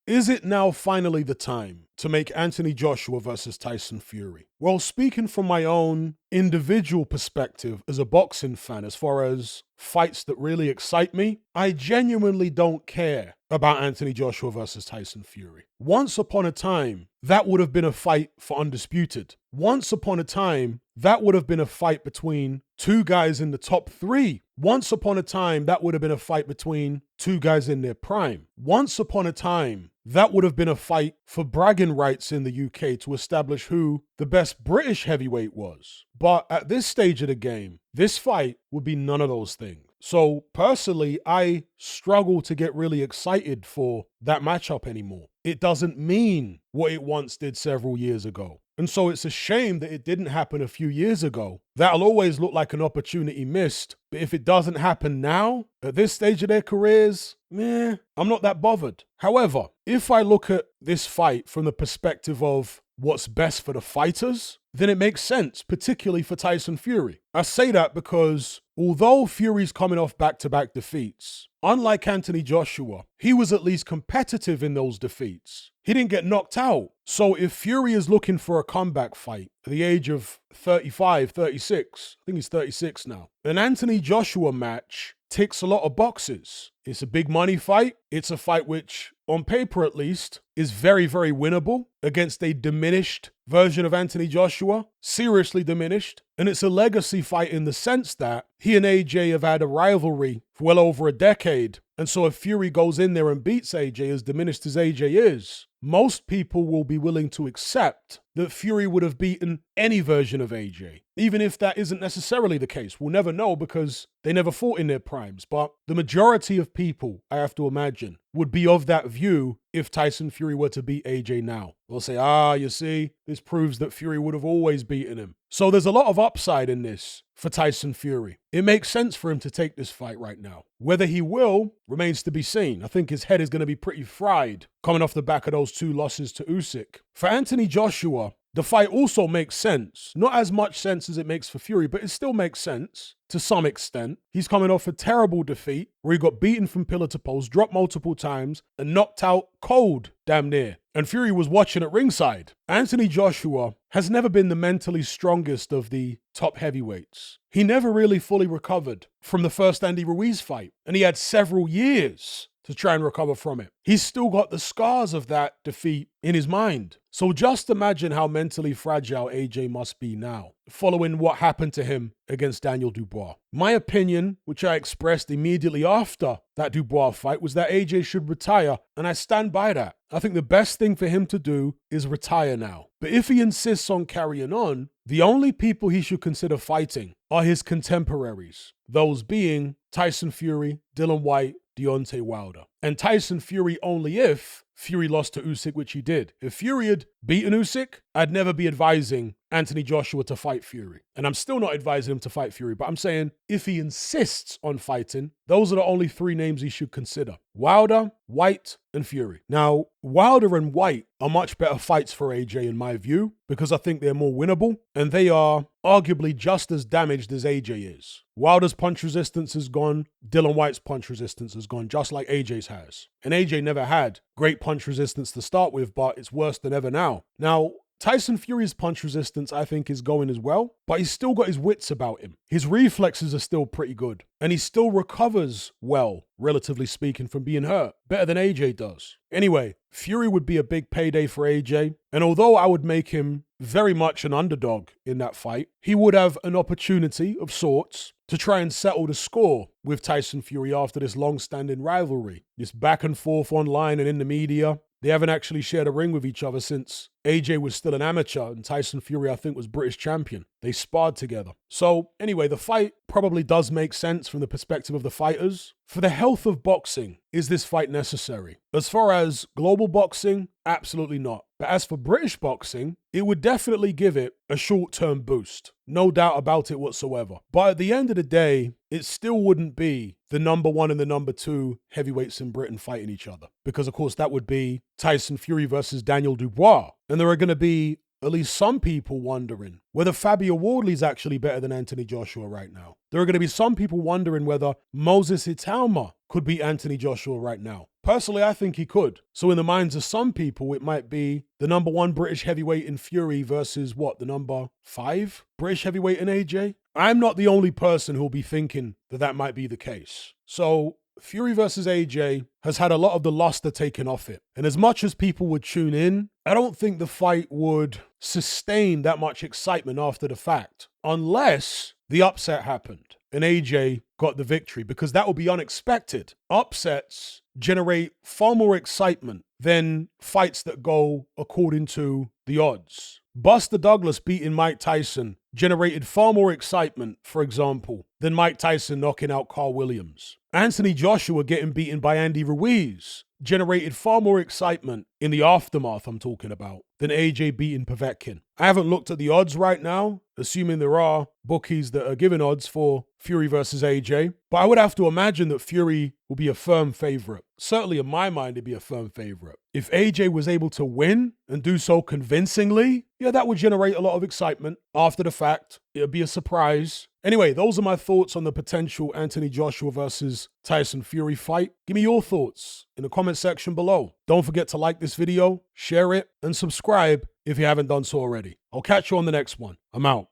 Is it now finally the time to make Anthony Joshua versus Tyson Fury? Well, speaking from my own individual perspective as a boxing fan, as far as fights that really excite me, I genuinely don't care about Anthony Joshua versus Tyson Fury. Once upon a time, that would have been a fight for undisputed. Once upon a time, that would have been a fight between two guys in the top three. Once upon a time, that would have been a fight between two guys in their prime. Once upon a time, that would have been a fight for bragging rights in the UK to establish who the best British heavyweight was. But at this stage of the game, this fight would be none of those things. So personally, I struggle to get really excited for that matchup anymore. It doesn't mean what it once did several years ago. And so it's a shame that it didn't happen a few years ago. That'll always look like an opportunity missed. But if it doesn't happen now, at this stage of their careers, I'm not that bothered. However, if I look at this fight from the perspective of what's best for the fighters, then it makes sense, particularly for Tyson Fury. I say that because although Fury's coming off back-to-back defeats, unlike Anthony Joshua, he was at least competitive in those defeats. He didn't get knocked out. So if Fury is looking for a comeback fight at the age of 35, 36, I think he's 36 now, an Anthony Joshua match ticks a lot of boxes. It's a big money fight. It's a fight which, on paper at least, is very, very winnable against a diminished version of Anthony Joshua, seriously diminished. And it's a legacy fight in the sense that he and AJ have had a rivalry for well over a decade. And so if Fury goes in there and beats AJ, as diminished as AJ is, most people will be willing to accept that Fury would have beaten any version of AJ. Even if that isn't necessarily the case. We'll never know because they never fought in their primes. But the majority of people, I have to imagine, would be of that view if Tyson Fury were to beat AJ now. They'll say, you see, this proves that Fury would have always beaten him. So there's a lot of upside in this for Tyson Fury. It makes sense for him to take this fight right now. Whether he will remains to be seen. I think his head is going to be pretty fried coming off the back of those two losses to Usyk. For Anthony Joshua, the fight also makes sense. Not as much sense as it makes for Fury, but it still makes sense to some extent. He's coming off a terrible defeat where he got beaten from pillar to post, dropped multiple times, and knocked out cold, damn near. And Fury was watching at ringside. Anthony Joshua has never been the mentally strongest of the top heavyweights. He never really fully recovered from the first Andy Ruiz fight, and he had several years to try and recover from it. He's still got the scars of that defeat in his mind. So just imagine how mentally fragile AJ must be now, following what happened to him against Daniel Dubois. My opinion, which I expressed immediately after that Dubois fight, was that AJ should retire, and I stand by that. I think the best thing for him to do is retire now. But if he insists on carrying on, the only people he should consider fighting are his contemporaries, those being Tyson Fury, Dillian Whyte, Deontay Wilder. And Tyson Fury only if Fury lost to Usyk, which he did. If Fury had beaten Usyk, I'd never be advising Anthony Joshua to fight Fury. And I'm still not advising him to fight Fury, but I'm saying if he insists on fighting, those are the only three names he should consider. Wilder, Whyte, and Fury. Now, Wilder and Whyte are much better fights for AJ in my view, because I think they're more winnable, and they are arguably just as damaged as AJ is. Wilder's punch resistance is gone. Dillian Whyte's punch resistance is gone, just like AJ's has. And AJ never had great punch resistance to start with, but it's worse than ever now. Now, Tyson Fury's punch resistance, I think, is going as well, but he's still got his wits about him. His reflexes are still pretty good, and he still recovers well, relatively speaking, from being hurt, better than AJ does. Anyway, Fury would be a big payday for AJ, and although I would make him very much an underdog in that fight, he would have an opportunity of sorts to try and settle the score with Tyson Fury after this long-standing rivalry, this back and forth online and in the media. They haven't actually shared a ring with each other since AJ was still an amateur and Tyson Fury, I think, was British champion. They sparred together. So anyway, the fight probably does make sense from the perspective of the fighters. For the health of boxing, is this fight necessary? As far as global boxing, absolutely not. But as for British boxing, it would definitely give it a short-term boost. No doubt about it whatsoever. But at the end of the day, it still wouldn't be the number one and the number two heavyweights in Britain fighting each other. Because, of course, that would be Tyson Fury versus Daniel Dubois. And there are going to be at least some people wondering whether Fabio Wardley's actually better than Anthony Joshua right now. There are going to be some people wondering whether Moses Itauma could beat Anthony Joshua right now. Personally, I think he could. So in the minds of some people, it might be the number 1 British heavyweight in Fury versus what, the number 5 British heavyweight in AJ? I'm not the only person who'll be thinking that that might be the case. So Fury versus AJ has had a lot of the luster taken off it. And as much as people would tune in, I don't think the fight would sustain that much excitement after the fact, unless the upset happened and AJ got the victory, because that would be unexpected. Upsets generate far more excitement than fights that go according to the odds. Buster Douglas beating Mike Tyson generated far more excitement, for example, than Mike Tyson knocking out Carl Williams. Anthony Joshua getting beaten by Andy Ruiz generated far more excitement in the aftermath, I'm talking about, than AJ beating Povetkin. I haven't looked at the odds right now, assuming there are bookies that are giving odds for Fury versus AJ, but I would have to imagine that Fury will be a firm favorite. Certainly in my mind, it'd be a firm favorite. If AJ was able to win and do so convincingly, yeah, that would generate a lot of excitement. After the fact, it would be a surprise. Anyway, those are my thoughts on the potential Anthony Joshua versus Tyson Fury fight. Give me your thoughts in the comment section below. Don't forget to like this video, share it, and subscribe if you haven't done so already. I'll catch you on the next one. I'm out.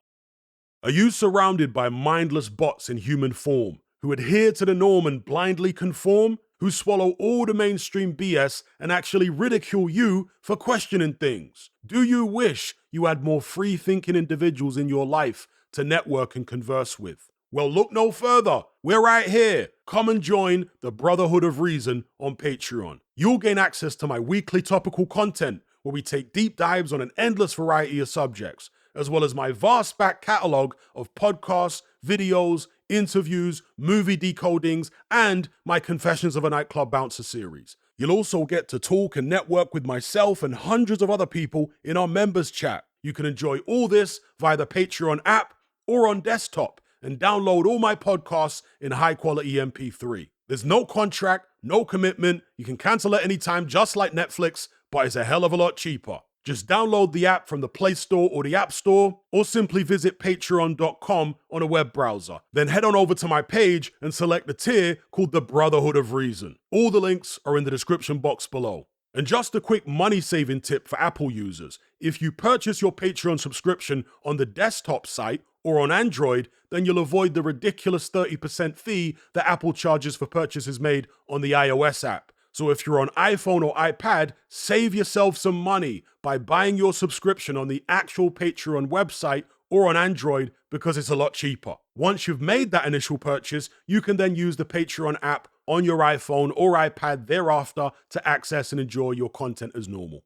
Are you surrounded by mindless bots in human form who adhere to the norm and blindly conform? Who swallow all the mainstream BS and actually ridicule you for questioning things? Do you wish you had more free-thinking individuals in your life to network and converse with? Well, look no further. We're right here. Come and join the Brotherhood of Reason on Patreon. You'll gain access to my weekly topical content where we take deep dives on an endless variety of subjects, as well as my vast back catalogue of podcasts, videos, interviews, movie decodings, and my Confessions of a Nightclub Bouncer series. You'll also get to talk and network with myself and hundreds of other people in our members chat. You can enjoy all this via the Patreon app or on desktop and download all my podcasts in high quality MP3. There's no contract, no commitment. You can cancel at any time, just like Netflix, but it's a hell of a lot cheaper. Just download the app from the Play Store or the App Store, or simply visit patreon.com on a web browser. Then head on over to my page and select the tier called the Brotherhood of Reason. All the links are in the description box below. And just a quick money-saving tip for Apple users. If you purchase your Patreon subscription on the desktop site or on Android, then you'll avoid the ridiculous 30% fee that Apple charges for purchases made on the iOS app. So if you're on iPhone or iPad, save yourself some money by buying your subscription on the actual Patreon website or on Android, because it's a lot cheaper. Once you've made that initial purchase, you can then use the Patreon app on your iPhone or iPad thereafter to access and enjoy your content as normal.